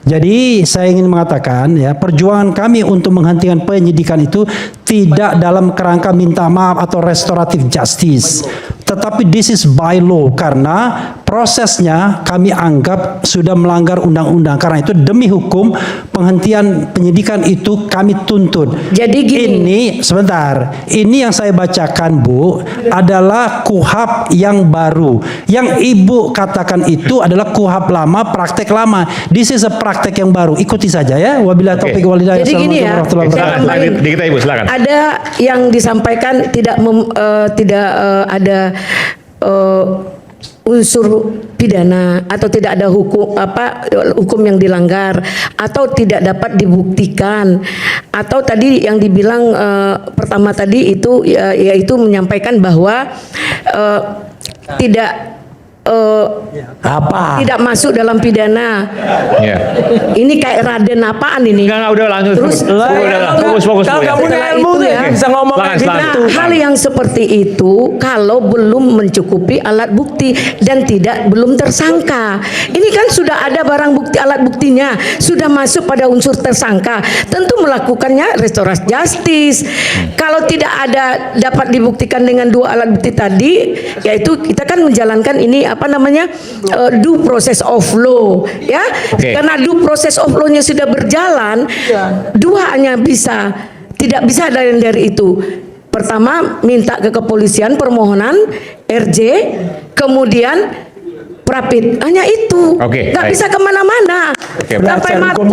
Jadi saya ingin mengatakan ya, perjuangan kami untuk menghentikan penyidikan itu tidak dalam kerangka minta maaf atau restoratif justice, tetapi this is by law, karena prosesnya kami anggap sudah melanggar undang-undang. Karena itu demi hukum penghentian penyidikan itu kami tuntut. Jadi gini. Ini sebentar, ini yang saya bacakan Bu adalah KUHP yang baru. Yang Ibu katakan itu adalah KUHP lama, praktek lama. This is a praktek yang baru. Ikuti saja ya. Wabillahi taufiq wal hidayah. Jadi gini ya, Silakan, dikit Ibu, silakan. ada yang disampaikan tidak ada unsur pidana atau tidak ada hukum yang dilanggar atau tidak dapat dibuktikan, atau tadi yang dibilang pertama tadi itu yaitu menyampaikan bahwa tidak masuk dalam pidana. Ini kayak Raden apaan ini? Enggak, udah lanjut. Terus fokus. Bisa ngomong hal yang seperti itu kalau belum mencukupi alat bukti dan belum tersangka. Ini kan sudah ada barang bukti, alat buktinya sudah masuk pada unsur tersangka, tentu melakukannya restoratif justice. Kalau tidak ada dapat dibuktikan dengan dua alat bukti tadi, yaitu kita kan menjalankan ini due process of law ya. Karena due process of law-nya sudah berjalan, dua hanya bisa, tidak bisa dari itu. Pertama, minta ke kepolisian permohonan RJ, kemudian Prapit, hanya itu. Nggak bisa kemana-mana. Sampai mati.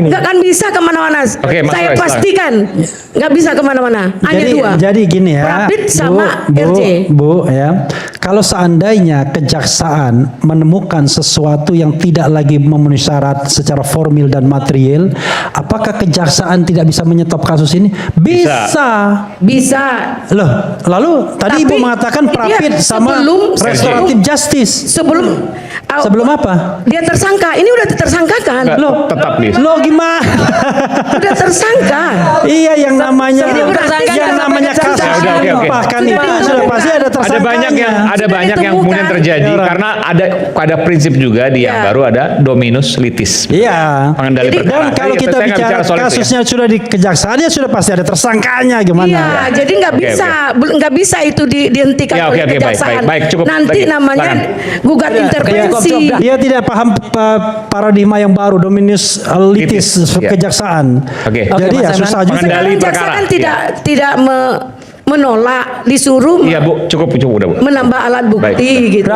Nggak akan bisa kemana-mana. Saya pastikan nggak bisa kemana-mana. Hanya dua. Jadi gini ya, Prapit sama RJ. Bu ya, kalau seandainya kejaksaan menemukan sesuatu yang tidak lagi memenuhi syarat secara formil dan material, apakah kejaksaan tidak bisa menyetop kasus ini? Bisa. Loh, lalu tadi Ibu mengatakan Prapit sama restoratif justice. Sebelum apa? Dia tersangka. Ini udah ditersangkakan. Tetap nih. Lo gimana? Udah tersangka. Iya, yang namanya kasus Bahkan itu sudah pasti ada tersangkanya. Ada banyak yang kemudian terjadi karena ada prinsip juga di yang baru ada dominus litis. Iya. Pengendali perkara. Dan kalau kita bicara kasusnya sudah di kejaksaan, ya sudah pasti ada tersangkanya, gimana? Iya, jadi nggak bisa itu dihentikan oleh kejaksaan. Baik, cukup. Nanti namanya gugat intervensi. Dia tidak paham paradigma yang baru, dominus litis kejaksaan. Jadi ya susah juga. Kejaksaan tidak menolak, disuruh cukup udah, Bu. menambah alat bukti gitu.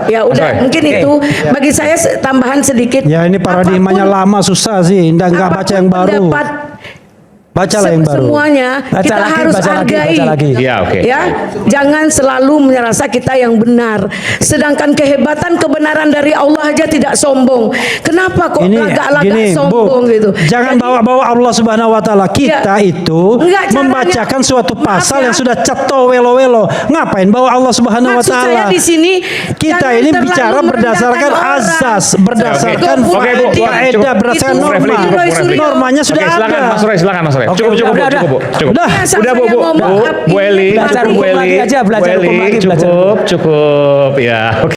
Ya udah, mungkin itu bagi saya tambahan sedikit. Ya ini paradigmanya lama, susah sih, nggak baca yang baru. Bacalah yang baru. Semuanya kita harus hargai. Ya, jangan selalu merasa kita yang benar. Sedangkan kehebatan kebenaran dari Allah aja tidak sombong. Kenapa kok agak-agak sombong gitu? Jangan bawa-bawa Allah Subhanahu wa taala. Kita itu membacakan suatu pasal yang sudah ceto welo-welo. Ngapain bawa Allah Subhanahu wa taala? Maksud saya di sini kita ini bicara berdasarkan azas, berdasarkan faedah, berdasarkan norma. Normanya sudah ada. Silakan Mas Roy. Cukup, Bu. Udah, Bu Eli. Cukup ya.